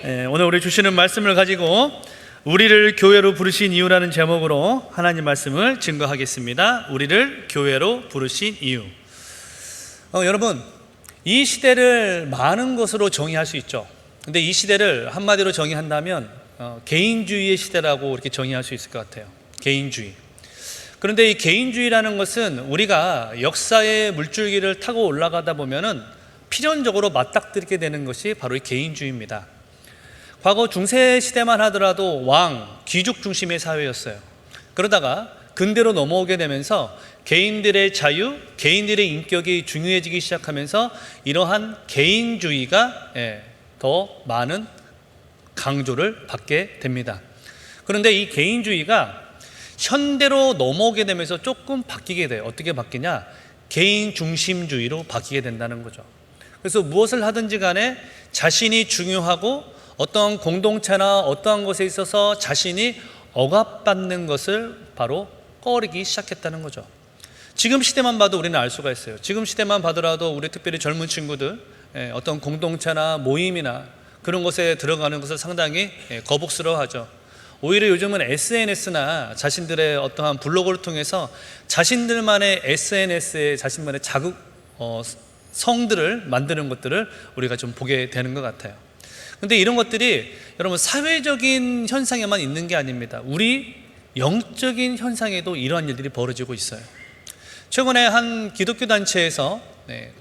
오늘 우리 주시는 말씀을 가지고 우리를 교회로 부르신 이유라는 제목으로 하나님 말씀을 증거하겠습니다. 우리를 교회로 부르신 이유. 여러분, 이 시대를 많은 것으로 정의할 수 있죠. 근데 이 시대를 한마디로 정의한다면 개인주의의 시대라고 이렇게 정의할 수 있을 것 같아요. 개인주의. 그런데 이 개인주의라는 것은 우리가 역사의 물줄기를 타고 올라가다 보면은 필연적으로 맞닥뜨리게 되는 것이 바로 이 개인주의입니다. 과거 중세 시대만 하더라도 왕, 귀족 중심의 사회였어요. 그러다가 근대로 넘어오게 되면서 개인들의 자유, 개인들의 인격이 중요해지기 시작하면서 이러한 개인주의가 더 많은 강조를 받게 됩니다. 그런데 이 개인주의가 현대로 넘어오게 되면서 조금 바뀌게 돼요. 어떻게 바뀌냐? 개인 중심주의로 바뀌게 된다는 거죠. 그래서 무엇을 하든지 간에 자신이 중요하고 어떤 공동체나 어떠한 것에 있어서 자신이 억압받는 것을 바로 꺼리기 시작했다는 거죠. 지금 시대만 봐도 우리는 알 수가 있어요. 지금 시대만 봐더라도 우리 특별히 젊은 친구들 어떤 공동체나 모임이나 그런 것에 들어가는 것을 상당히 거북스러워하죠. 오히려 요즘은 SNS나 자신들의 어떠한 블로그를 통해서 자신들만의 SNS에 자신만의 자극 성들을 만드는 것들을 우리가 좀 보게 되는 것 같아요. 근데 이런 것들이 여러분 사회적인 현상에만 있는 게 아닙니다. 우리 영적인 현상에도 이러한 일들이 벌어지고 있어요. 최근에 한 기독교 단체에서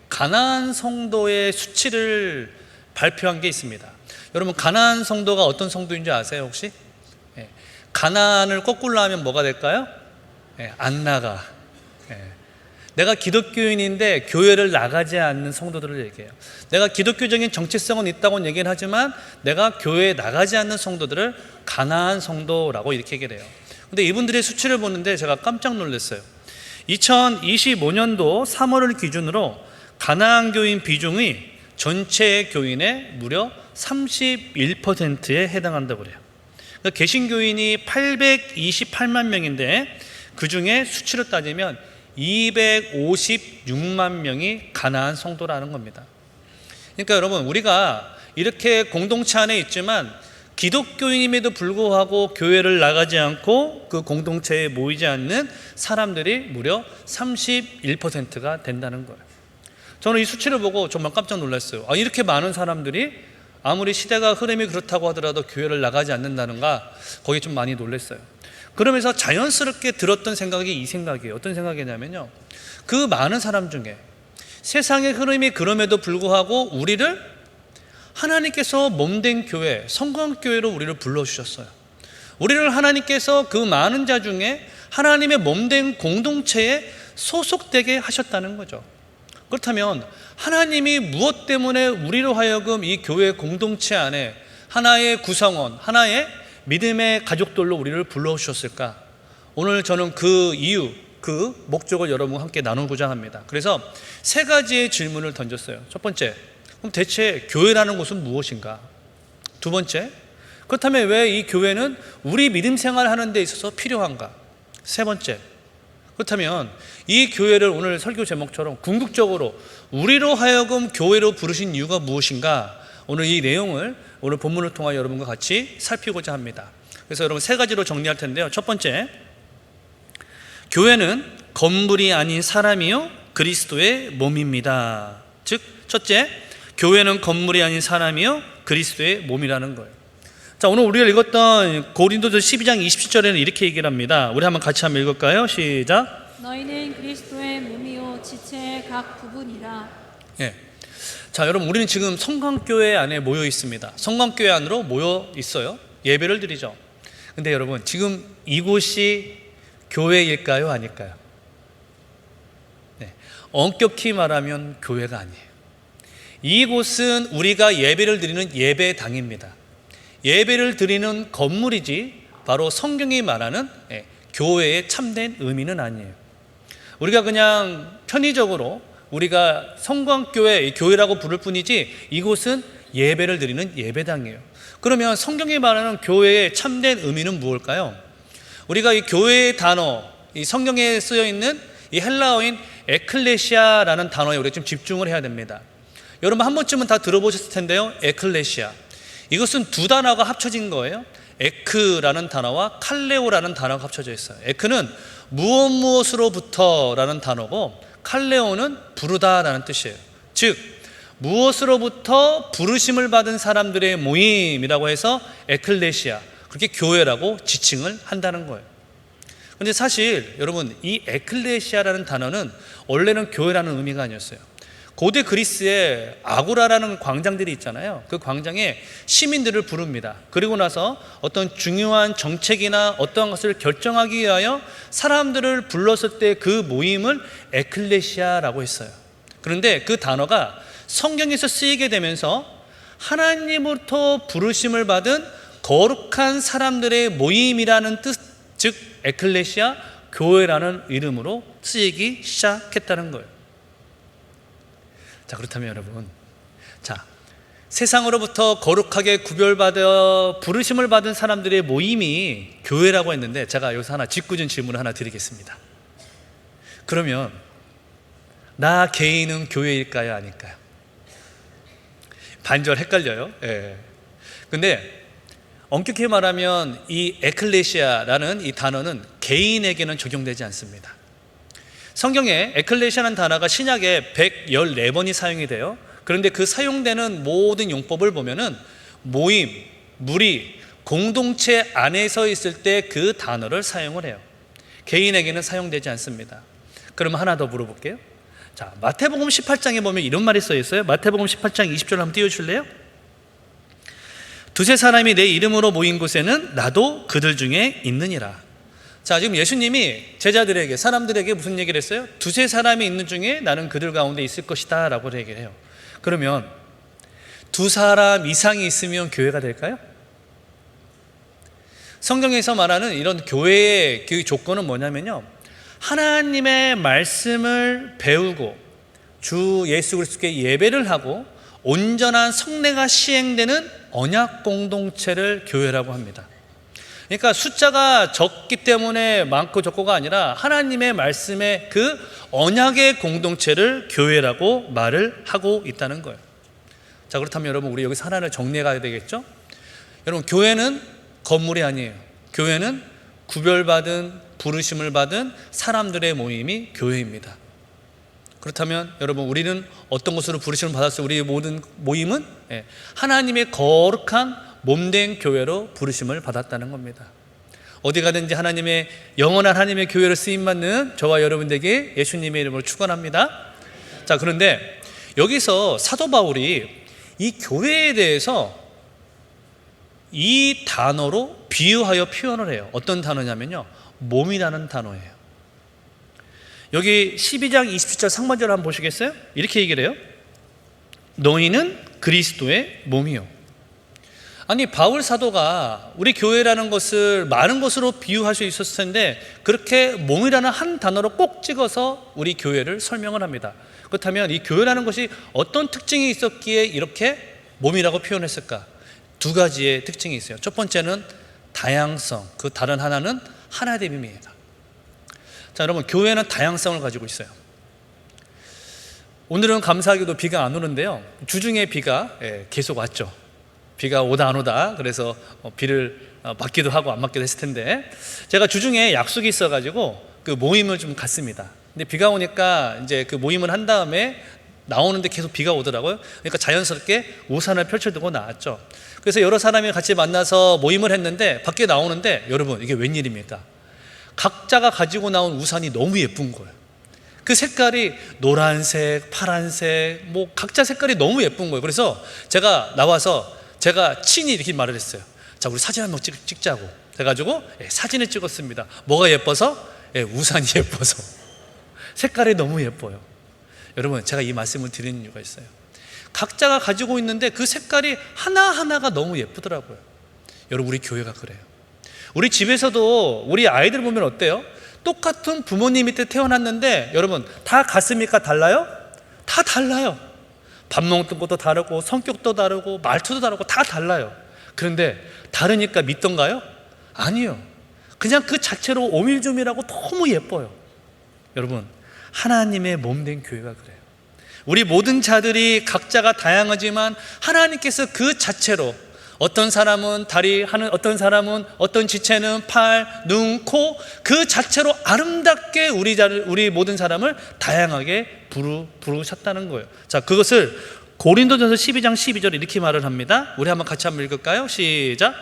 가나안 성도의 수치를 발표한 게 있습니다. 여러분, 가나안 성도가 어떤 성도인지 아세요 혹시? 가나안을 거꾸로 하면 뭐가 될까요? 안 나가. 내가 기독교인인데 교회를 나가지 않는 성도들을 얘기해요. 내가 기독교적인 정체성은 있다고 얘기는 하지만 내가 교회에 나가지 않는 성도들을 가나안 성도라고 이렇게 얘기를 해요. 근데 이분들의 수치를 보는데 제가 깜짝 놀랐어요. 2025년도 3월을 기준으로 가나안 교인 비중이 전체 교인의 무려 31%에 해당한다고 그래요. 그러니까 개신교인이 828만 명인데 그 중에 수치로 따지면 256만 명이 가나안 성도라는 겁니다. 그러니까 여러분, 우리가 이렇게 공동체 안에 있지만 기독교인임에도 불구하고 교회를 나가지 않고 그 공동체에 모이지 않는 사람들이 무려 31%가 된다는 거예요. 저는 이 수치를 보고 정말 깜짝 놀랐어요. 이렇게 많은 사람들이 아무리 시대가 흐름이 그렇다고 하더라도 교회를 나가지 않는다는가, 거기에 좀 많이 놀랐어요. 그러면서 자연스럽게 들었던 생각이 이 생각이에요. 어떤 생각이냐면요, 그 많은 사람 중에 세상의 흐름이 그럼에도 불구하고 우리를 하나님께서 몸된 교회, 성광교회로 우리를 불러주셨어요. 우리를 하나님께서 그 많은 자 중에 하나님의 몸된 공동체에 소속되게 하셨다는 거죠. 그렇다면 하나님이 무엇 때문에 우리로 하여금 이 교회 공동체 안에 하나의 구성원, 하나의 믿음의 가족들로 우리를 불러주셨을까? 오늘 저는 그 이유, 그 목적을 여러분과 함께 나누고자 합니다. 그래서 세 가지의 질문을 던졌어요. 첫 번째, 그럼 대체 교회라는 곳은 무엇인가? 두 번째, 그렇다면 왜 이 교회는 우리 믿음 생활하는 데 있어서 필요한가? 세 번째, 그렇다면 이 교회를 오늘 설교 제목처럼 궁극적으로 우리로 하여금 교회로 부르신 이유가 무엇인가? 오늘 이 내용을 오늘 본문을 통하여 여러분과 같이 살피고자 합니다. 그래서 여러분 세 가지로 정리할 텐데요. 첫 번째, 교회는 건물이 아닌 사람이요 그리스도의 몸입니다. 즉, 첫째, 교회는 건물이 아닌 사람이요 그리스도의 몸이라는 거예요. 자, 오늘 우리가 읽었던 고린도서 12장 27절에는 이렇게 얘기를 합니다. 우리 한번 같이 한번 읽을까요? 시작. 너희는 그리스도의 몸이요 지체의 각 부분이라. 자, 여러분, 우리는 지금 성광교회 안에 모여 있습니다. 성광교회 안으로 모여 있어요. 예배를 드리죠. 근데 여러분, 지금 이곳이 교회일까요? 아닐까요? 엄격히 말하면 교회가 아니에요. 이곳은 우리가 예배를 드리는 예배당입니다. 예배를 드리는 건물이지 바로 성경이 말하는 교회의 참된 의미는 아니에요. 우리가 그냥 편의적으로 우리가 성광교회, 교회라고 부를 뿐이지 이곳은 예배를 드리는 예배당이에요. 그러면 성경이 말하는 교회의 참된 의미는 무엇일까요? 우리가 이 교회의 단어, 이 성경에 쓰여 있는 이 헬라어인 에클레시아라는 단어에 우리가 좀 집중을 해야 됩니다. 여러분 한 번쯤은 다 들어보셨을 텐데요. 에클레시아. 이것은 두 단어가 합쳐진 거예요. 에크라는 단어와 칼레오라는 단어가 합쳐져 있어요. 에크는 무엇으로부터라는 단어고 칼레오는 부르다라는 뜻이에요. 즉 무엇으로부터 부르심을 받은 사람들의 모임이라고 해서 에클레시아, 그렇게 교회라고 지칭을 한다는 거예요. 그런데 사실 여러분, 이 에클레시아라는 단어는 원래는 교회라는 의미가 아니었어요. 고대 그리스에 아고라라는 광장들이 있잖아요. 그 광장에 시민들을 부릅니다. 그리고 나서 어떤 중요한 정책이나 어떤 것을 결정하기 위하여 사람들을 불렀을 때 그 모임을 에클레시아라고 했어요. 그런데 그 단어가 성경에서 쓰이게 되면서 하나님으로부터 부르심을 받은 거룩한 사람들의 모임이라는 뜻, 즉 에클레시아, 교회라는 이름으로 쓰이기 시작했다는 거예요. 자, 그렇다면 여러분, 자, 세상으로부터 거룩하게 구별받아 부르심을 받은 사람들의 모임이 교회라고 했는데, 제가 여기서 하나 짓궂은 질문을 하나 드리겠습니다. 그러면 나 개인은 교회일까요, 아닐까요? 반절 헷갈려요. 예. 근데 엄격히 말하면 이 에클레시아라는 이 단어는 개인에게는 적용되지 않습니다. 성경에 에클레시아라는 단어가 신약에 114번이 사용이 돼요. 그런데 그 사용되는 모든 용법을 보면은 모임, 무리, 공동체 안에서 있을 때 그 단어를 사용을 해요. 개인에게는 사용되지 않습니다. 그럼 하나 더 물어볼게요. 자, 마태복음 18장에 보면 이런 말이 써 있어요. 마태복음 18장 20절 한번 띄워줄래요? 두세 사람이 내 이름으로 모인 곳에는 나도 그들 중에 있느니라. 자, 지금 예수님이 제자들에게, 사람들에게 무슨 얘기를 했어요? 두세 사람이 있는 중에 나는 그들 가운데 있을 것이다 라고 얘기를 해요. 그러면 두 사람 이상이 있으면 교회가 될까요? 성경에서 말하는 이런 교회의 그 조건은 뭐냐면요, 하나님의 말씀을 배우고 주 예수 그리스도께 예배를 하고 온전한 성례가 시행되는 언약 공동체를 교회라고 합니다. 그러니까 숫자가 적기 때문에 많고 적고가 아니라 하나님의 말씀의 그 언약의 공동체를 교회라고 말을 하고 있다는 거예요. 자, 그렇다면 여러분, 우리 여기서 하나를 정리해 가야 되겠죠? 여러분, 교회는 건물이 아니에요. 교회는 구별받은, 부르심을 받은 사람들의 모임이 교회입니다. 그렇다면 여러분, 우리는 어떤 것으로 부르심을 받았어요? 우리 모든 모임은 하나님의 거룩한 몸된 교회로 부르심을 받았다는 겁니다. 어디 가든지 하나님의 영원한 하나님의 교회로 쓰임받는 저와 여러분들에게 예수님의 이름으로 축원합니다. 자, 그런데 여기서 사도 바울이 이 교회에 대해서 이 단어로 비유하여 표현을 해요. 어떤 단어냐면요, 몸이라는 단어예요. 여기 12장 27절 상반절 한번 보시겠어요? 이렇게 얘기를 해요. 너희는 그리스도의 몸이요. 아니, 바울 사도가 우리 교회라는 것을 많은 것으로 비유할 수 있었을 텐데 그렇게 몸이라는 한 단어로 꼭 찍어서 우리 교회를 설명을 합니다. 그렇다면 이 교회라는 것이 어떤 특징이 있었기에 이렇게 몸이라고 표현했을까? 두 가지의 특징이 있어요. 첫 번째는 다양성, 그 다른 하나는 하나됨입니다. 자, 여러분, 교회는 다양성을 가지고 있어요. 오늘은 감사하게도 비가 안 오는데요, 주중에 비가 계속 왔죠. 비가 오다 안 오다, 그래서 비를 맞기도 하고 안 맞기도 했을 텐데, 제가 주중에 약속이 있어가지고 그 모임을 좀 갔습니다. 근데 비가 오니까 이제 그 모임을 한 다음에 나오는데 계속 비가 오더라고요. 그러니까 자연스럽게 우산을 펼쳐두고 나왔죠. 그래서 여러 사람이 같이 만나서 모임을 했는데 밖에 나오는데, 여러분, 이게 웬일입니까? 각자가 가지고 나온 우산이 너무 예쁜 거예요. 그 색깔이 노란색, 파란색, 뭐 각자 색깔이 너무 예쁜 거예요. 그래서 제가 나와서 제가 친히 이렇게 말을 했어요. 자, 우리 사진 한번 찍자고 해가지고 사진을 찍었습니다. 뭐가 예뻐서? 우산이 예뻐서. 색깔이 너무 예뻐요. 여러분, 제가 이 말씀을 드리는 이유가 있어요. 각자가 가지고 있는데 그 색깔이 하나하나가 너무 예쁘더라고요. 여러분, 우리 교회가 그래요. 우리 집에서도 우리 아이들 보면 어때요? 똑같은 부모님 밑에 태어났는데 여러분, 다 같습니까? 달라요? 다 달라요. 밥 먹는 것도 다르고 성격도 다르고 말투도 다르고 다 달라요. 그런데 다르니까 믿던가요? 아니요. 그냥 그 자체로 오밀조밀하고 너무 예뻐요. 여러분, 하나님의 몸된 교회가 그래요. 우리 모든 자들이 각자가 다양하지만 하나님께서 그 자체로 어떤 사람은 다리, 어떤 사람은 어떤 지체는 팔, 눈, 코 그 자체로 아름답게 우리 모든 사람을 다양하게 부르셨다는 거예요. 자, 그것을 고린도전서 12장 12절 이렇게 말을 합니다. 우리 같이 한번 읽을까요? 시작.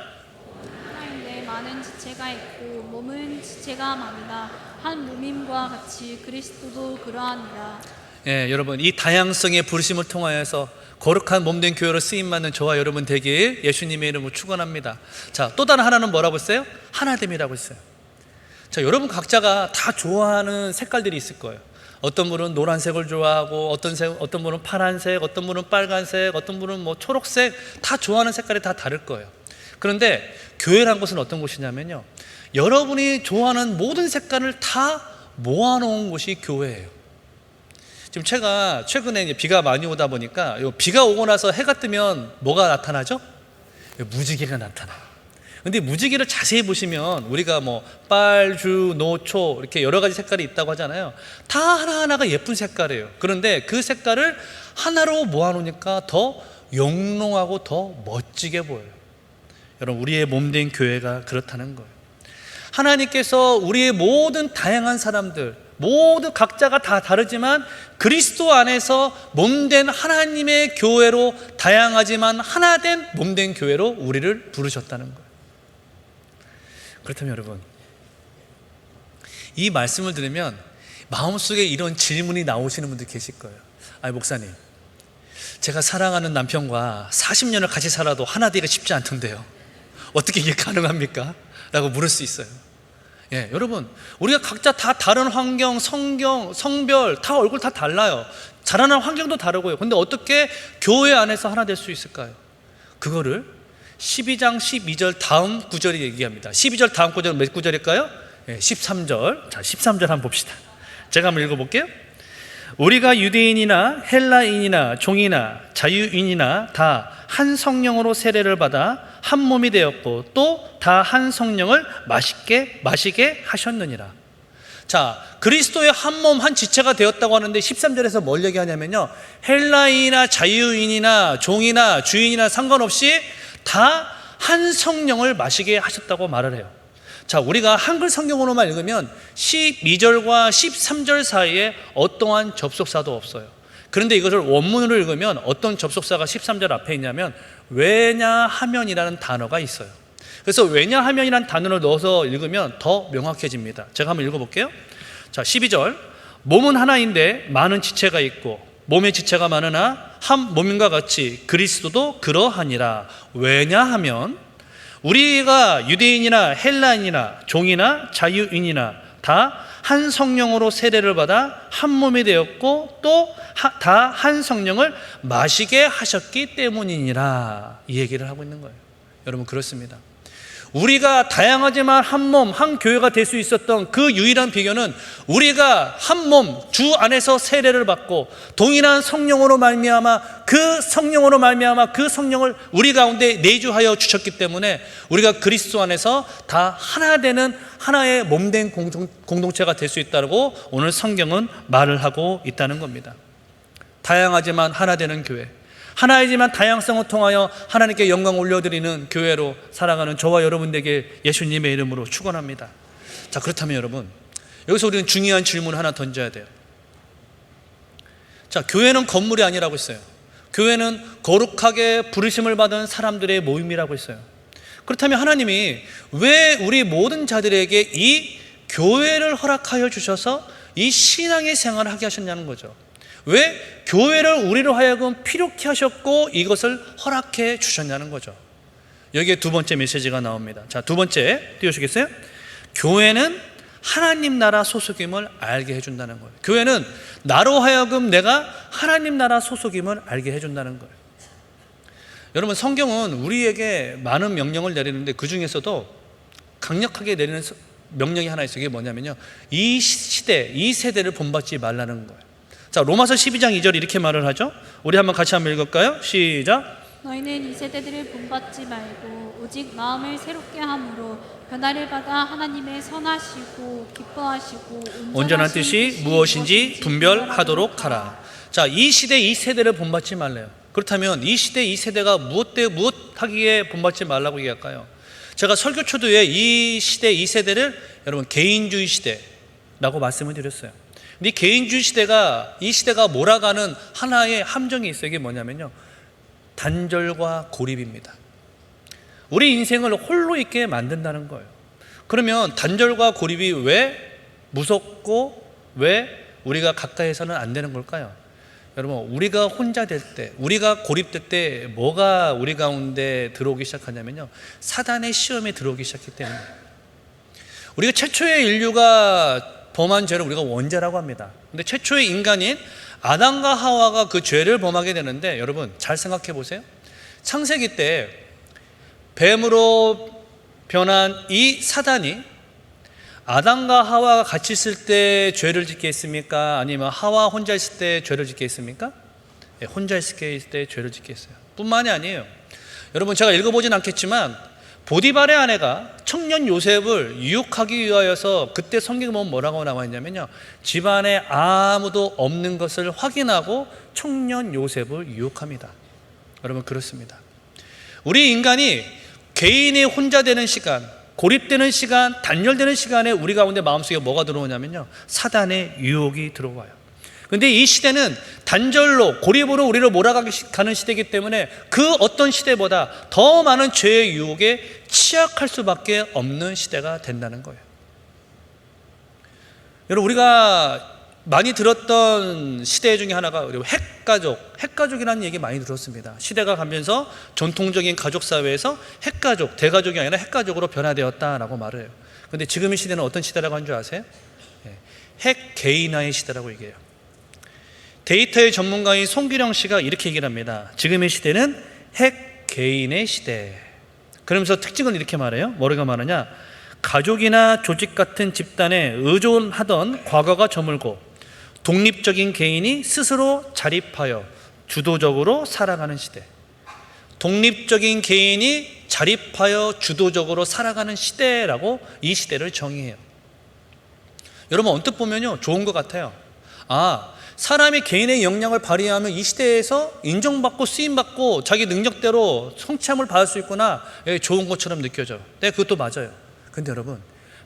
하나님께 많은 지체가 있고 몸은 지체가 많으나 한 몸임과 같이 그리스도도 그러하니라. 예, 여러분 이 다양성의 부르심을 통하여서 거룩한 몸된 교회로 쓰임받는 저와 여러분 되길 예수님의 이름으로 축원합니다. 자, 또 다른 하나는 뭐라고 했어요? 하나됨이라고 했어요. 자, 여러분 각자가 다 좋아하는 색깔들이 있을 거예요. 어떤 분은 노란색을 좋아하고 어떤 분은 파란색, 어떤 분은 빨간색, 어떤 분은 뭐 초록색, 다 좋아하는 색깔이 다 다를 거예요. 그런데 교회란 것은 어떤 곳이냐면요, 여러분이 좋아하는 모든 색깔을 다 모아놓은 곳이 교회예요. 지금 제가 최근에 이제 비가 많이 오다 보니까 비가 오고 나서 해가 뜨면 뭐가 나타나죠? 무지개가 나타나요. 근데 무지개를 자세히 보시면 우리가 뭐 빨주, 노초 이렇게 여러 가지 색깔이 있다고 하잖아요. 다 하나하나가 예쁜 색깔이에요. 그런데 그 색깔을 하나로 모아놓으니까 더 영롱하고 더 멋지게 보여요. 여러분, 우리의 몸된 교회가 그렇다는 거예요. 하나님께서 우리의 모든 다양한 사람들, 모두 각자가 다 다르지만 그리스도 안에서 몸된 하나님의 교회로, 다양하지만 하나된 몸된 교회로 우리를 부르셨다는 거예요. 그렇다면 여러분, 이 말씀을 들으면 마음속에 이런 질문이 나오시는 분들 계실 거예요. 아니, 목사님, 제가 사랑하는 남편과 40년을 같이 살아도 하나 되기가 쉽지 않던데요, 어떻게 이게 가능합니까? 라고 물을 수 있어요. 예, 여러분, 우리가 각자 다 다른 환경, 성별, 다 얼굴 다 달라요. 자라는 환경도 다르고요. 근데 어떻게 교회 안에서 하나 될 수 있을까요? 그거를 12장 12절 다음 구절이 얘기합니다. 12절 다음 구절은 몇 구절일까요? 예, 13절. 자, 13절 한번 봅시다. 제가 한번 읽어볼게요. 우리가 유대인이나 헬라인이나 종이나 자유인이나 다 한 성령으로 세례를 받아 한 몸이 되었고 또 다 한 성령을 마시게 하셨느니라. 자, 그리스도의 한 몸 한 지체가 되었다고 하는데 13절에서 뭘 얘기하냐면요, 헬라인이나 자유인이나 종이나 주인이나 상관없이 다 한 성령을 마시게 하셨다고 말을 해요. 자, 우리가 한글 성경으로만 읽으면 12절과 13절 사이에 어떠한 접속사도 없어요. 그런데 이것을 원문으로 읽으면 어떤 접속사가 13절 앞에 있냐면 왜냐하면이라는 단어가 있어요. 그래서 왜냐하면이라는 단어를 넣어서 읽으면 더 명확해집니다. 제가 한번 읽어볼게요. 자, 12절. 몸은 하나인데 많은 지체가 있고 몸의 지체가 많으나 한 몸인과 같이 그리스도도 그러하니라. 왜냐하면 우리가 유대인이나 헬라인이나 종이나 자유인이나 다 한 성령으로 세례를 받아 한 몸이 되었고 또 다 한 성령을 마시게 하셨기 때문이니라. 이 얘기를 하고 있는 거예요. 여러분, 그렇습니다. 우리가 다양하지만 한 몸, 한 교회가 될 수 있었던 그 유일한 비결은 우리가 한 몸, 주 안에서 세례를 받고 동일한 성령으로 말미암아 그 성령을 우리 가운데 내주하여 주셨기 때문에 우리가 그리스도 안에서 다 하나 되는 하나의 몸된 공동체가 될 수 있다고 오늘 성경은 말을 하고 있다는 겁니다. 다양하지만 하나 되는 교회, 하나이지만 다양성을 통하여 하나님께 영광 올려드리는 교회로 살아가는 저와 여러분에게 예수님의 이름으로 축원합니다. 자, 그렇다면 여러분, 여기서 우리는 중요한 질문 하나 던져야 돼요. 자, 교회는 건물이 아니라고 했어요. 교회는 거룩하게 부르심을 받은 사람들의 모임이라고 했어요. 그렇다면 하나님이 왜 우리 모든 자들에게 이 교회를 허락하여 주셔서 이 신앙의 생활을 하게 하셨냐는 거죠. 왜 교회를 우리로 하여금 필요케 하셨고 이것을 허락해 주셨냐는 거죠. 여기에 두 번째 메시지가 나옵니다. 자, 두 번째 띄워주시겠어요? 교회는 하나님 나라 소속임을 알게 해준다는 거예요. 교회는 나로 하여금 내가 하나님 나라 소속임을 알게 해준다는 거예요. 여러분, 성경은 우리에게 많은 명령을 내리는데 그 중에서도 강력하게 내리는 명령이 하나 있어요. 이게 뭐냐면요, 이 시대, 이 세대를 본받지 말라는 거예요. 자, 로마서 12장 2절 이렇게 말을 하죠. 우리 같이 한번 읽을까요? 시작. 너희는 이 세대들을 본받지 말고 오직 마음을 새롭게 함으로 변화를 받아 하나님의 선하시고 기뻐하시고 온전한 뜻이 무엇인지 분별하도록 하라. 자, 이 시대, 이 세대를 본받지 말래요. 그렇다면 이 시대, 이 세대가 무엇 하기에 본받지 말라고 얘기할까요? 제가 설교 초도에 이 시대, 이 세대를 여러분 개인주의 시대라고 말씀을 드렸어요. 근데 이 개인주의 시대가, 이 시대가 몰아가는 하나의 함정이 있어요. 이게 뭐냐면요, 단절과 고립입니다. 우리 인생을 홀로 있게 만든다는 거예요. 그러면 단절과 고립이 왜 무섭고 왜 우리가 가까이서는 안 되는 걸까요? 여러분, 우리가 혼자 될 때, 우리가 고립될 때 뭐가 우리 가운데 들어오기 시작하냐면요, 사단의 시험에 들어오기 시작했기 때문에. 우리가 최초의 인류가 범한 죄를 우리가 원죄라고 합니다. 근데 최초의 인간인 아담과 하와가 그 죄를 범하게 되는데, 여러분 잘 생각해 보세요. 창세기 때 뱀으로 변한 이 사단이 아담과 하와가 같이 있을 때 죄를 짓게 했습니까? 아니면 하와 혼자 있을 때 죄를 짓게 했습니까? 네, 혼자 있을 때 죄를 짓게 했어요. 뿐만이 아니에요. 여러분, 제가 읽어보진 않겠지만 보디발의 아내가 청년 요셉을 유혹하기 위하여서, 그때 성경에 보면 뭐라고 나와 있냐면요, 집안에 아무도 없는 것을 확인하고 청년 요셉을 유혹합니다. 여러분, 그렇습니다. 우리 인간이 개인이 혼자 되는 시간, 고립되는 시간, 단절되는 시간에 우리 가운데 마음속에 뭐가 들어오냐면요, 사단의 유혹이 들어와요. 근데 이 시대는 단절로, 고립으로 우리를 몰아가는 시대이기 때문에 그 어떤 시대보다 더 많은 죄의 유혹에 취약할 수밖에 없는 시대가 된다는 거예요. 여러분, 우리가 많이 들었던 시대 중에 하나가 핵가족이라는 얘기 많이 들었습니다. 시대가 가면서 전통적인 가족 사회에서 핵가족, 대가족이 아니라 핵가족으로 변화되었다라고 말을 해요. 그런데 지금의 시대는 어떤 시대라고 하는 줄 아세요? 핵개인화의 시대라고 얘기해요. 데이터의 전문가인 송기령 씨가 이렇게 얘기를 합니다. 지금의 시대는 핵개인의 시대. 그러면서 특징은 이렇게 말해요. 뭐라고 말하냐? 가족이나 조직 같은 집단에 의존하던 과거가 저물고 독립적인 개인이 스스로 자립하여 주도적으로 살아가는 시대. 독립적인 개인이 자립하여 주도적으로 살아가는 시대라고 이 시대를 정의해요. 여러분, 언뜻 보면요, 좋은 것 같아요. 사람이 개인의 역량을 발휘하면 이 시대에서 인정받고 쓰임받고 자기 능력대로 성취함을 받을 수 있구나, 좋은 것처럼 느껴져요. 네, 그것도 맞아요. 근데 여러분,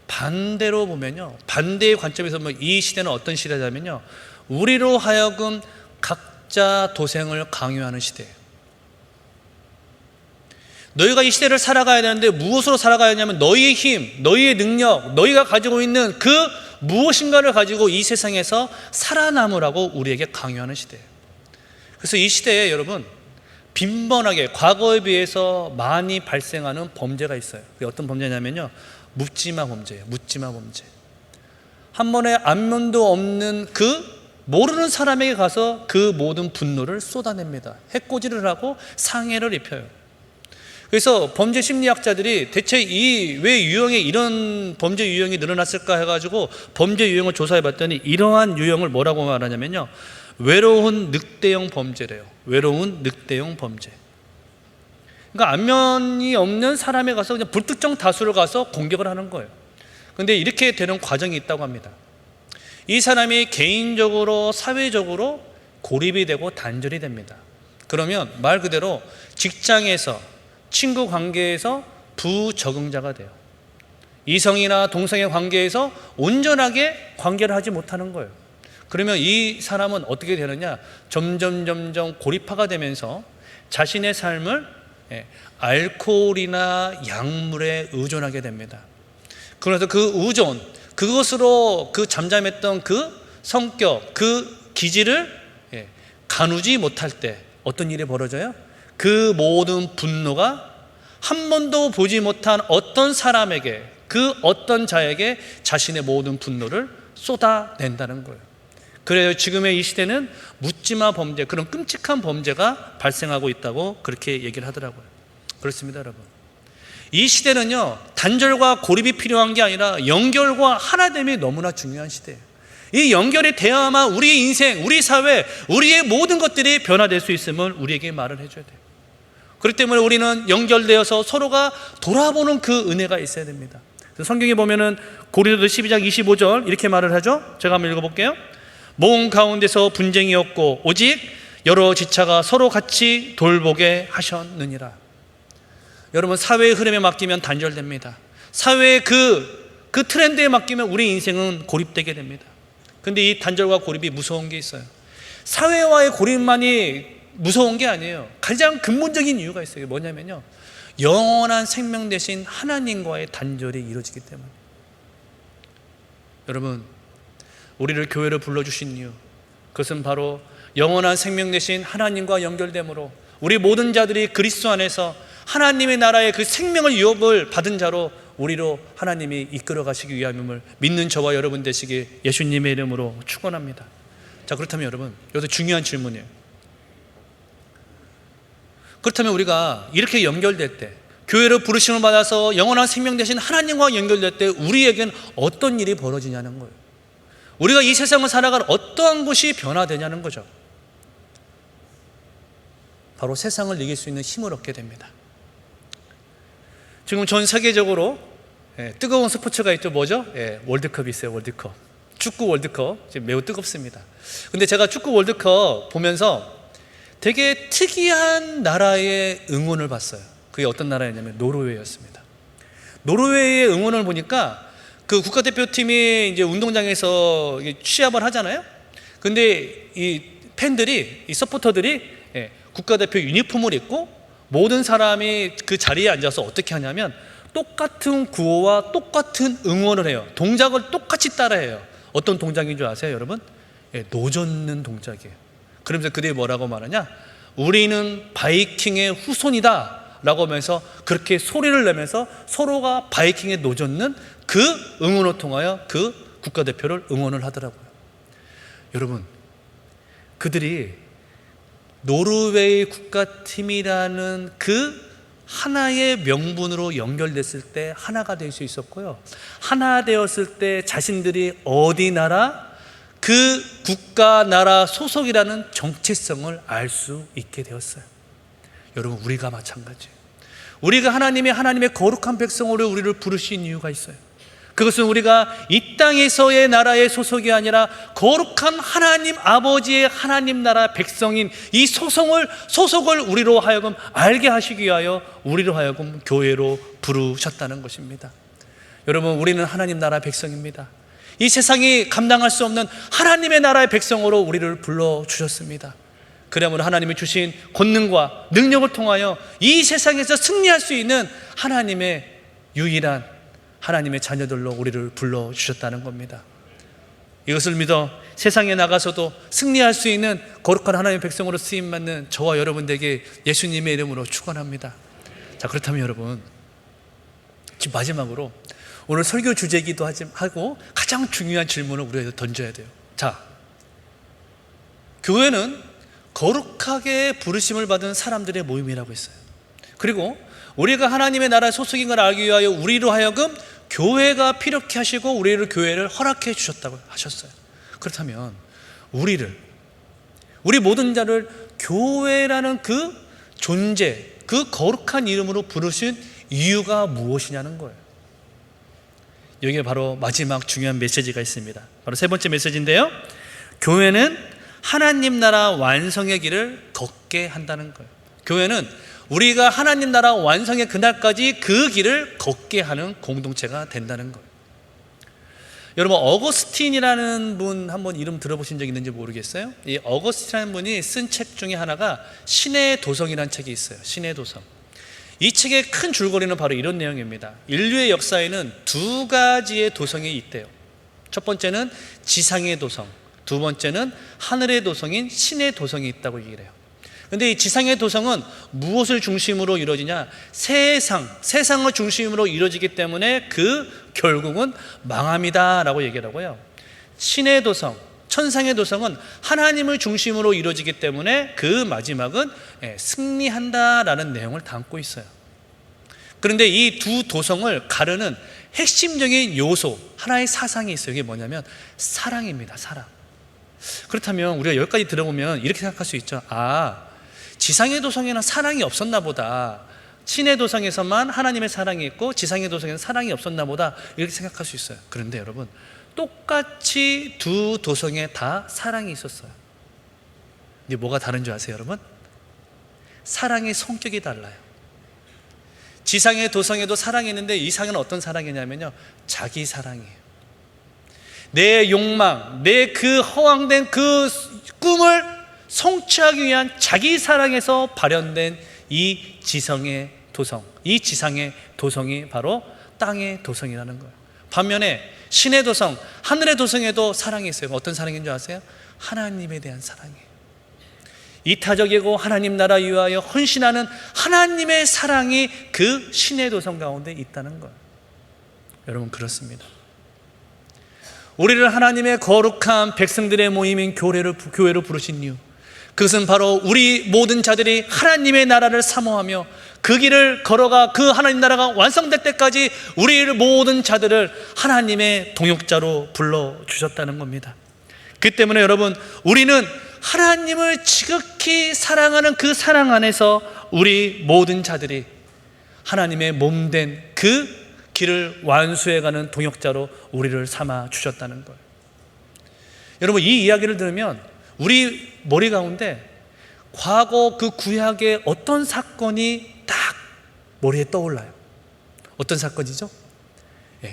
반대로 보면요, 반대의 관점에서 보면 이 시대는 어떤 시대냐면요, 우리로 하여금 각자 도생을 강요하는 시대예요. 너희가 이 시대를 살아가야 되는데 무엇으로 살아가야 하냐면 너희의 힘, 너희의 능력, 너희가 가지고 있는 그 무엇인가를 가지고 이 세상에서 살아남으라고 우리에게 강요하는 시대예요. 그래서 이 시대에 여러분, 빈번하게 과거에 비해서 많이 발생하는 범죄가 있어요. 그게 어떤 범죄냐면요, 묻지마 범죄예요. 묻지마 범죄. 한 번에 안면도 없는 그 모르는 사람에게 가서 그 모든 분노를 쏟아냅니다. 해코지를 하고 상해를 입혀요. 그래서 범죄 심리학자들이 대체 왜 유형에 이런 범죄 유형이 늘어났을까 해가지고 범죄 유형을 조사해 봤더니 이러한 유형을 뭐라고 말하냐면요, 외로운 늑대형 범죄래요. 외로운 늑대형 범죄. 그러니까 안면이 없는 사람에 가서 그냥 불특정 다수를 가서 공격을 하는 거예요. 그런데 이렇게 되는 과정이 있다고 합니다. 이 사람이 개인적으로, 사회적으로 고립이 되고 단절이 됩니다. 그러면 말 그대로 직장에서, 친구 관계에서 부적응자가 돼요. 이성이나 동성의 관계에서 온전하게 관계를 하지 못하는 거예요. 그러면 이 사람은 어떻게 되느냐? 점점 고립화가 되면서 자신의 삶을 알코올이나 약물에 의존하게 됩니다. 그래서 그 의존, 그것으로 그 잠잠했던 그 성격, 그 기질을 가누지 못할 때 어떤 일이 벌어져요? 그 모든 분노가 한 번도 보지 못한 어떤 사람에게, 그 어떤 자에게 자신의 모든 분노를 쏟아낸다는 거예요. 그래요, 지금의 이 시대는 묻지마 범죄, 그런 끔찍한 범죄가 발생하고 있다고 그렇게 얘기를 하더라고요. 그렇습니다, 여러분. 이 시대는요, 단절과 고립이 필요한 게 아니라 연결과 하나됨이 너무나 중요한 시대예요. 이 연결이 되어야만 우리의 인생, 우리 사회, 우리의 모든 것들이 변화될 수 있음을 우리에게 말을 해줘야 돼요. 그렇기 때문에 우리는 연결되어서 서로가 돌아보는 그 은혜가 있어야 됩니다. 성경에 보면은 고린도서 12장 25절 이렇게 말을 하죠. 제가 한번 읽어볼게요. 몸 가운데서 분쟁이 없고 오직 여러 지체가 서로 같이 돌보게 하셨느니라. 여러분, 사회의 흐름에 맡기면 단절됩니다. 사회의 그 트렌드에 맡기면 우리 인생은 고립되게 됩니다. 근데 이 단절과 고립이 무서운 게 있어요. 사회와의 고립만이 무서운 게 아니에요. 가장 근본적인 이유가 있어요. 뭐냐면요, 영원한 생명 대신 하나님과의 단절이 이루어지기 때문에. 여러분, 우리를 교회로 불러주신 이유, 그것은 바로 영원한 생명 대신 하나님과 연결됨으로 우리 모든 자들이 그리스도 안에서 하나님의 나라의 그 생명을 유업을 받은 자로 우리로 하나님이 이끌어 가시기 위함을 믿는 저와 여러분 되시기 예수님의 이름으로 축원합니다. 자, 그렇다면 여러분, 여기서 중요한 질문이에요. 그렇다면 우리가 이렇게 연결될 때, 교회로 부르심을 받아서 영원한 생명 되신 하나님과 연결될 때 우리에겐 어떤 일이 벌어지냐는 거예요. 우리가 이 세상을 살아갈 어떠한 것이 변화되냐는 거죠. 바로 세상을 이길 수 있는 힘을 얻게 됩니다. 지금 전 세계적으로 뜨거운 스포츠가 있죠. 뭐죠? 월드컵이 있어요. 월드컵. 축구 월드컵 지금 매우 뜨겁습니다. 근데 제가 축구 월드컵 보면서 되게 특이한 나라의 응원을 봤어요. 그게 어떤 나라였냐면 노르웨이였습니다. 노르웨이의 응원을 보니까 그 국가대표팀이 이제 운동장에서 시합을 하잖아요. 근데 이 팬들이, 이 서포터들이 국가대표 유니폼을 입고 모든 사람이 그 자리에 앉아서 어떻게 하냐면 똑같은 구호와 똑같은 응원을 해요. 동작을 똑같이 따라해요. 어떤 동작인 줄 아세요, 여러분? 노젓는 동작이에요. 그러면서 그들이 뭐라고 말하냐? 우리는 바이킹의 후손이다 라고 하면서 그렇게 소리를 내면서 서로가 바이킹에 노젓는 그 응원을 통하여 그 국가대표를 응원을 하더라고요. 여러분, 그들이 노르웨이 국가팀이라는 그 하나의 명분으로 연결됐을 때 하나가 될 수 있었고요, 하나 되었을 때 자신들이 어디 나라, 그 국가 나라 소속이라는 정체성을 알 수 있게 되었어요. 여러분, 우리가 마찬가지예요. 우리가 하나님의 거룩한 백성으로 우리를 부르신 이유가 있어요. 그것은 우리가 이 땅에서의 나라의 소속이 아니라 거룩한 하나님 아버지의 하나님 나라 백성인 이 소속을 우리로 하여금 알게 하시기 위하여 우리로 하여금 교회로 부르셨다는 것입니다. 여러분, 우리는 하나님 나라 백성입니다. 이 세상이 감당할 수 없는 하나님의 나라의 백성으로 우리를 불러주셨습니다. 그러므로 하나님이 주신 권능과 능력을 통하여 이 세상에서 승리할 수 있는 하나님의 유일한 하나님의 자녀들로 우리를 불러주셨다는 겁니다. 이것을 믿어 세상에 나가서도 승리할 수 있는 거룩한 하나님의 백성으로 쓰임받는 저와 여러분들에게 예수님의 이름으로 축원합니다. 자, 그렇다면 여러분, 지금 마지막으로 오늘 설교 주제이기도 하고 가장 중요한 질문을 우리가 던져야 돼요. 자, 교회는 거룩하게 부르심을 받은 사람들의 모임이라고 했어요. 그리고 우리가 하나님의 나라의 소속인 걸 알기 위하여 우리로 하여금 교회가 필요케 하시고 우리를 교회를 허락해 주셨다고 하셨어요. 그렇다면 우리 모든 자를 교회라는 그 존재, 그 거룩한 이름으로 부르신 이유가 무엇이냐는 거예요. 여기에 바로 마지막 중요한 메시지가 있습니다. 바로 세 번째 메시지인데요, 교회는 하나님 나라 완성의 길을 걷게 한다는 거예요. 교회는 우리가 하나님 나라 완성의 그날까지 그 길을 걷게 하는 공동체가 된다는 거예요. 여러분, 어거스틴이라는 분 한번 이름 들어보신 적 있는지 모르겠어요. 이 어거스틴이라는 분이 쓴 책 중에 하나가 신의 도성이라는 책이 있어요. 신의 도성. 이 책의 큰 줄거리는 바로 이런 내용입니다. 인류의 역사에는 두 가지의 도성이 있대요. 첫 번째는 지상의 도성, 두 번째는 하늘의 도성인 신의 도성이 있다고 얘기를 해요. 그런데 이 지상의 도성은 무엇을 중심으로 이루어지냐? 세상을 중심으로 이루어지기 때문에 그 결국은 망함이다 라고 얘기를 하고요, 신의 도성, 천상의 도성은 하나님을 중심으로 이루어지기 때문에 그 마지막은 승리한다라는 내용을 담고 있어요. 그런데 이 두 도성을 가르는 핵심적인 요소, 하나의 사상이 있어요. 이게 뭐냐면 사랑입니다. 사랑. 그렇다면 우리가 여기까지 들어보면 이렇게 생각할 수 있죠. 아, 지상의 도성에는 사랑이 없었나 보다. 신의 도성에서만 하나님의 사랑이 있고 지상의 도성에는 사랑이 없었나 보다, 이렇게 생각할 수 있어요. 그런데 여러분, 똑같이 두 도성에 다 사랑이 있었어요. 근데 뭐가 다른 줄 아세요, 여러분? 사랑의 성격이 달라요. 지상의 도성에도 사랑이 있는데 이 상은 어떤 사랑이냐면요, 자기 사랑이에요. 내 욕망, 내 그 허황된 그 꿈을 성취하기 위한 자기 사랑에서 발현된 이 지성의 도성, 이 지상의 도성이 바로 땅의 도성이라는 거예요. 반면에 신의 도성, 하늘의 도성에도 사랑이 있어요. 어떤 사랑인 줄 아세요? 하나님에 대한 사랑이에요. 이타적이고 하나님 나라 위하여 헌신하는 하나님의 사랑이 그 신의 도성 가운데 있다는 거예요. 여러분, 그렇습니다. 우리를 하나님의 거룩한 백성들의 모임인 교회로 부르신 이유, 그것은 바로 우리 모든 자들이 하나님의 나라를 사모하며 그 길을 걸어가 그 하나님 나라가 완성될 때까지 우리 모든 자들을 하나님의 동역자로 불러주셨다는 겁니다. 그 때문에 여러분, 우리는 하나님을 지극히 사랑하는 그 사랑 안에서 우리 모든 자들이 하나님의 몸된 그 길을 완수해가는 동역자로 우리를 삼아 주셨다는 거예요. 여러분, 이 이야기를 들으면 우리 머리 가운데 과거 그 구약의 어떤 사건이 딱 머리에 떠올라요. 어떤 사건이죠?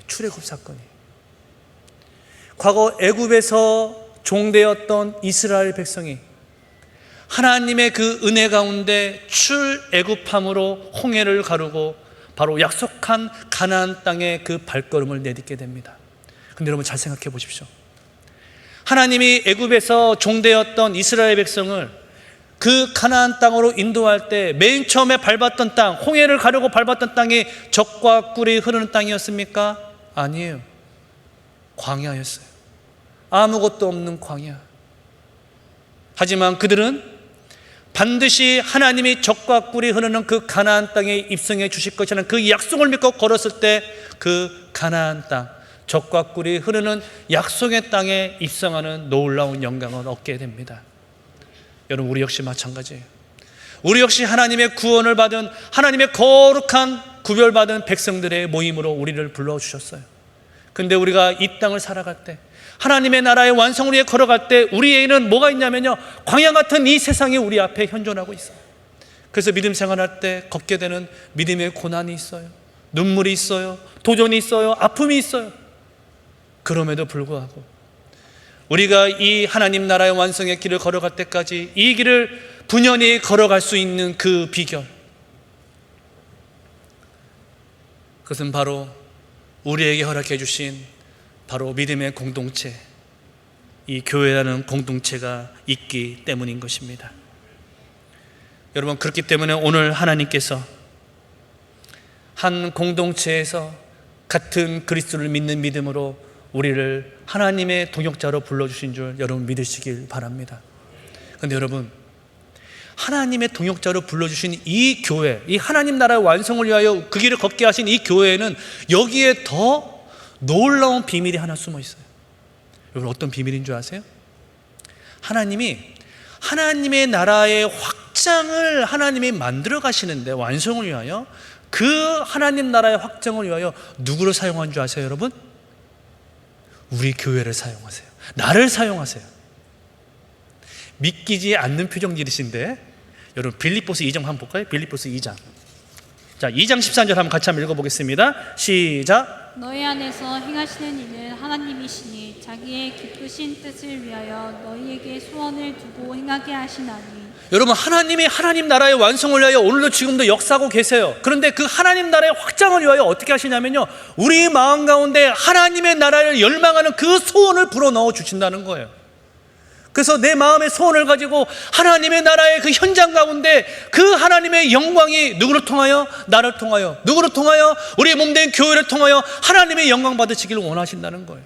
출애굽 사건이에요. 과거 애굽에서 종되었던 이스라엘 백성이 하나님의 그 은혜 가운데 출애굽함으로 홍해를 가르고 바로 약속한 가나안 땅의 그 발걸음을 내딛게 됩니다. 근데 여러분, 잘 생각해 보십시오. 하나님이 애굽에서 종되었던 이스라엘 백성을 그 가나안 땅으로 인도할 때 맨 처음에 밟았던 땅, 홍해를 가르고 밟았던 땅이 젖과 꿀이 흐르는 땅이었습니까? 아니에요. 광야였어요. 아무것도 없는 광야. 하지만 그들은 반드시 하나님이 젖과 꿀이 흐르는 그 가나안 땅에 입성해 주실 것이라는 그 약속을 믿고 걸었을 때 그 가나안 땅, 젖과 꿀이 흐르는 약속의 땅에 입성하는 놀라운 영광을 얻게 됩니다. 여러분, 우리 역시 마찬가지예요. 우리 역시 하나님의 구원을 받은, 하나님의 거룩한 구별받은 백성들의 모임으로 우리를 불러주셨어요. 근데 우리가 이 땅을 살아갈 때, 하나님의 나라의 완성을 위해 걸어갈 때 우리에게는 뭐가 있냐면요, 광야 같은 이 세상이 우리 앞에 현존하고 있어요. 그래서 믿음 생활할 때 걷게 되는 믿음의 고난이 있어요. 눈물이 있어요. 도전이 있어요. 아픔이 있어요. 그럼에도 불구하고 우리가 이 하나님 나라의 완성의 길을 걸어갈 때까지 이 길을 분연히 걸어갈 수 있는 그 비결, 그것은 바로 우리에게 허락해 주신 바로 믿음의 공동체, 이 교회라는 공동체가 있기 때문인 것입니다. 여러분, 그렇기 때문에 오늘 하나님께서 한 공동체에서 같은 그리스도를 믿는 믿음으로 우리를 하나님의 동역자로 불러주신 줄 여러분 믿으시길 바랍니다. 그런데 여러분, 하나님의 동역자로 불러주신 이 교회, 이 하나님 나라의 완성을 위하여 그 길을 걷게 하신 이 교회에는 여기에 더 놀라운 비밀이 하나 숨어 있어요. 여러분, 어떤 비밀인 줄 아세요? 하나님이 하나님의 나라의 확장을 하나님이 만들어 가시는데, 완성을 위하여, 그 하나님 나라의 확장을 위하여 누구를 사용한 줄 아세요, 여러분? 우리 교회를 사용하세요. 나를 사용하세요. 믿기지 않는 표정 지으신데, 여러분 빌립보서 2장 한번 볼까요? 빌립보서 2장. 자, 2장 13절 한번 같이 한번 읽어보겠습니다. 시작. 너희 안에서 행하시는 이는 하나님이시니 자기의 기쁘신 뜻을 위하여 너희에게 소원을 두고 행하게 하시나니. 여러분, 하나님이 하나님 나라의 완성을 위하여 오늘도 지금도 역사하고 계세요. 그런데 그 하나님 나라의 확장을 위하여 어떻게 하시냐면요, 우리 마음 가운데 하나님의 나라를 열망하는 그 소원을 불어넣어 주신다는 거예요. 그래서 내 마음의 소원을 가지고 하나님의 나라의 그 현장 가운데 그 하나님의 영광이 누구를 통하여? 나를 통하여. 누구를 통하여? 우리의 몸된 교회를 통하여 하나님의 영광 받으시기를 원하신다는 거예요.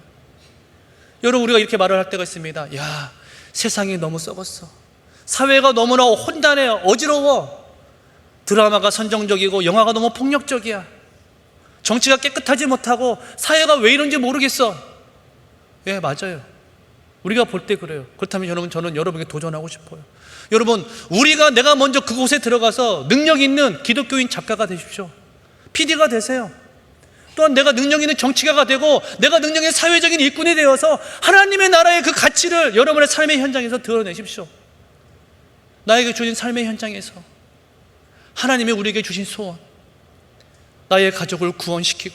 여러분, 우리가 이렇게 말을 할 때가 있습니다. 야, 세상이 너무 썩었어. 사회가 너무나 혼란해, 어지러워. 드라마가 선정적이고 영화가 너무 폭력적이야. 정치가 깨끗하지 못하고 사회가 왜 이런지 모르겠어. 예, 맞아요. 우리가 볼 때 그래요. 그렇다면 여러분, 저는 여러분에게 도전하고 싶어요. 여러분, 내가 먼저 그곳에 들어가서 능력 있는 기독교인 작가가 되십시오. PD가 되세요. 또한 내가 능력 있는 정치가가 되고 내가 능력 있는 사회적인 일꾼이 되어서 하나님의 나라의 그 가치를 여러분의 삶의 현장에서 드러내십시오. 나에게 주신 삶의 현장에서 하나님이 우리에게 주신 소원, 나의 가족을 구원시키고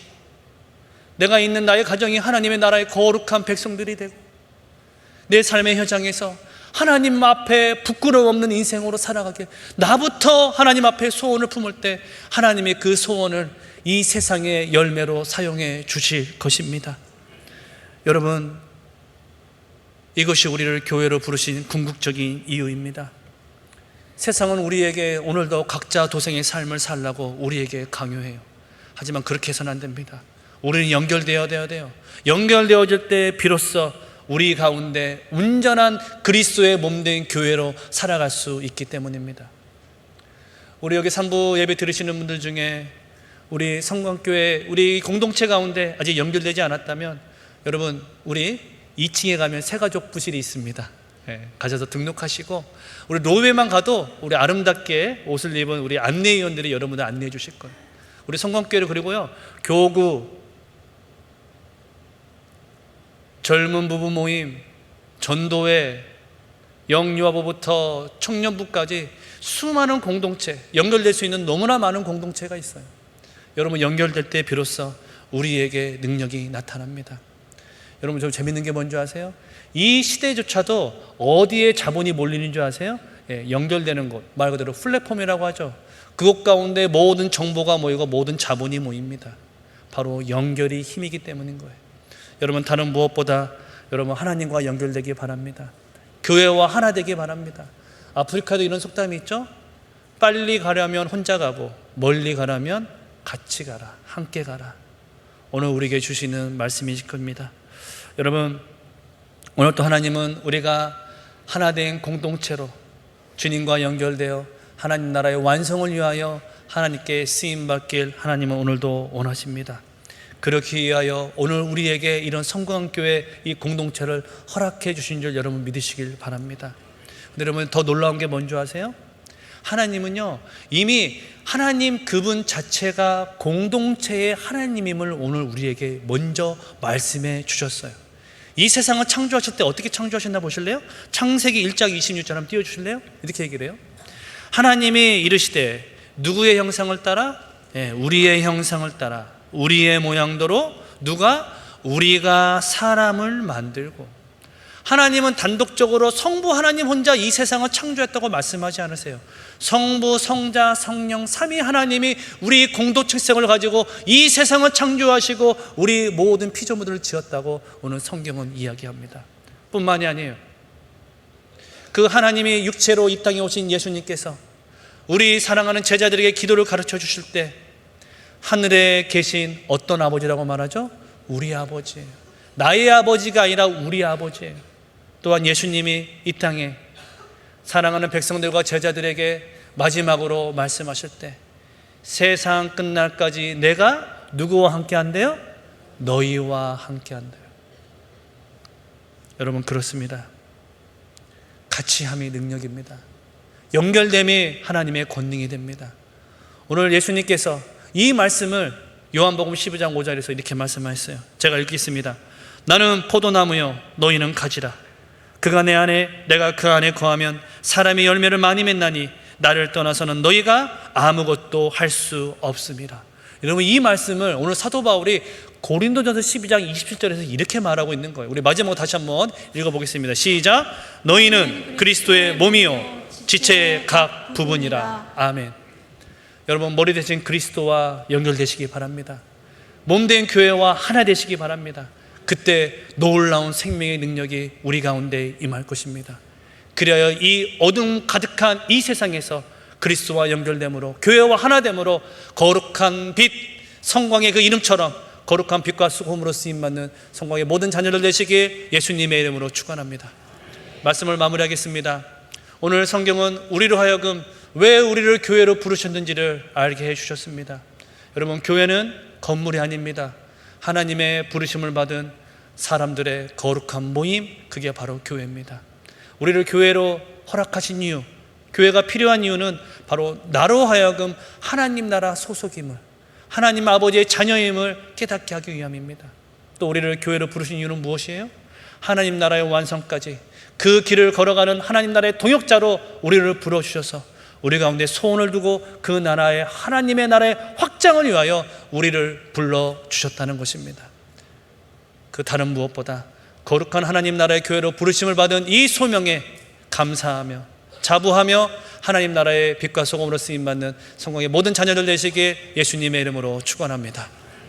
내가 있는 나의 가정이 하나님의 나라의 거룩한 백성들이 되고 내 삶의 현장에서 하나님 앞에 부끄러움 없는 인생으로 살아가게, 나부터 하나님 앞에 소원을 품을 때 하나님의 그 소원을 이 세상의 열매로 사용해 주실 것입니다. 여러분, 이것이 우리를 교회로 부르신 궁극적인 이유입니다. 세상은 우리에게 오늘도 각자 도생의 삶을 살라고 우리에게 강요해요. 하지만 그렇게 해서는 안 됩니다. 우리는 연결되어야 돼요. 연결되어질 때 비로소 우리 가운데 온전한 그리스도의 몸된 교회로 살아갈 수 있기 때문입니다. 우리 여기 3부 예배 들으시는 분들 중에 우리 성광교회, 우리 공동체 가운데 아직 연결되지 않았다면 여러분, 우리 2층에 가면 새가족 부실이 있습니다. 가셔서 등록하시고, 우리 로베만 가도 우리 아름답게 옷을 입은 우리 안내위원들이 여러분을 안내해 주실 거예요. 우리 성광교회를, 그리고요, 교구, 젊은 부부 모임, 전도회, 영유아부부터 청년부까지 수많은 공동체, 연결될 수 있는 너무나 많은 공동체가 있어요. 여러분, 연결될 때 비로소 우리에게 능력이 나타납니다. 여러분, 좀 재밌는 게 뭔지 아세요? 이 시대조차도 어디에 자본이 몰리는 줄 아세요? 연결되는 곳, 말 그대로 플랫폼이라고 하죠. 그곳 가운데 모든 정보가 모이고 모든 자본이 모입니다. 바로 연결이 힘이기 때문인 거예요. 여러분, 다른 무엇보다 여러분 하나님과 연결되기 바랍니다. 교회와 하나 되기 바랍니다. 아프리카도 이런 속담이 있죠. 빨리 가려면 혼자 가고 멀리 가려면 같이 가라, 함께 가라. 오늘 우리에게 주시는 말씀이실 겁니다. 여러분, 오늘 또 하나님은 우리가 하나 된 공동체로 주님과 연결되어 하나님 나라의 완성을 위하여 하나님께 쓰임받길 하나님은 오늘도 원하십니다. 그렇기 위하여 오늘 우리에게 이런 성광교회 이 공동체를 허락해 주신 줄 여러분 믿으시길 바랍니다. 근데 여러분, 더 놀라운 게 뭔지 아세요? 하나님은요, 이미 하나님 그분 자체가 공동체의 하나님임을 오늘 우리에게 먼저 말씀해 주셨어요. 이 세상을 창조하실 때 어떻게 창조하셨나 보실래요? 창세기 1장 26절 한번 띄워주실래요? 이렇게 얘기를 해요. 하나님이 이르시되 누구의 형상을 따라? 우리의 형상을 따라 우리의 모양대로 누가? 우리가 사람을 만들고. 하나님은 단독적으로 성부 하나님 혼자 이 세상을 창조했다고 말씀하지 않으세요. 성부, 성자, 성령 삼위 하나님이 우리 공동체성을 가지고 이 세상을 창조하시고 우리 모든 피조물들을 지었다고 오늘 성경은 이야기합니다. 뿐만이 아니에요. 그 하나님이 육체로 이 땅에 오신 예수님께서 우리 사랑하는 제자들에게 기도를 가르쳐 주실 때 하늘에 계신 어떤 아버지라고 말하죠? 우리 아버지예요. 나의 아버지가 아니라 우리 아버지예요. 또한 예수님이 이 땅에 사랑하는 백성들과 제자들에게 마지막으로 말씀하실 때 세상 끝날까지 내가 누구와 함께 한대요? 너희와 함께 한대요. 여러분, 그렇습니다. 같이함이 능력입니다. 연결됨이 하나님의 권능이 됩니다. 오늘 예수님께서 이 말씀을 요한복음 12장 5절에서 이렇게 말씀하셨어요. 제가 읽겠습니다. 나는 포도나무요 너희는 가지라. 그가 내 안에 내가 그 안에 거하면 사람이 열매를 많이 맺나니 나를 떠나서는 너희가 아무것도 할 수 없음이라. 여러분, 이 말씀을 오늘 사도 바울이 고린도전서 12장 27절에서 이렇게 말하고 있는 거예요. 우리 마지막으로 다시 한번 읽어보겠습니다. 시작. 너희는 그리스도의 몸이요 지체의 각 부분이라. 아멘. 여러분, 머리 대신 그리스도와 연결되시기 바랍니다. 몸된 교회와 하나 되시기 바랍니다. 그때 놀라운 생명의 능력이 우리 가운데 임할 것입니다. 그래야 이 어둠 가득한 이 세상에서 그리스도와 연결됨으로, 교회와 하나됨으로 거룩한 빛, 성광의 그 이름처럼 거룩한 빛과 수금으로 쓰임받는 성광의 모든 자녀들 되시길 예수님의 이름으로 축원합니다. 말씀을 마무리하겠습니다. 오늘 성경은 우리로 하여금 왜 우리를 교회로 부르셨는지를 알게 해주셨습니다. 여러분, 교회는 건물이 아닙니다. 하나님의 부르심을 받은 사람들의 거룩한 모임, 그게 바로 교회입니다. 우리를 교회로 허락하신 이유, 교회가 필요한 이유는 바로 나로 하여금 하나님 나라 소속임을, 하나님 아버지의 자녀임을 깨닫게 하기 위함입니다. 또 우리를 교회로 부르신 이유는 무엇이에요? 하나님 나라의 완성까지 그 길을 걸어가는 하나님 나라의 동역자로 우리를 불러주셔서 우리 가운데 소원을 두고 그 나라의 하나님의 나라의 확장을 위하여 우리를 불러주셨다는 것입니다. 그 다른 무엇보다 거룩한 하나님 나라의 교회로 부르심을 받은 이 소명에 감사하며 자부하며 하나님 나라의 빛과 소금으로 쓰임받는 성공의 모든 자녀들 되시기에 예수님의 이름으로 축원합니다.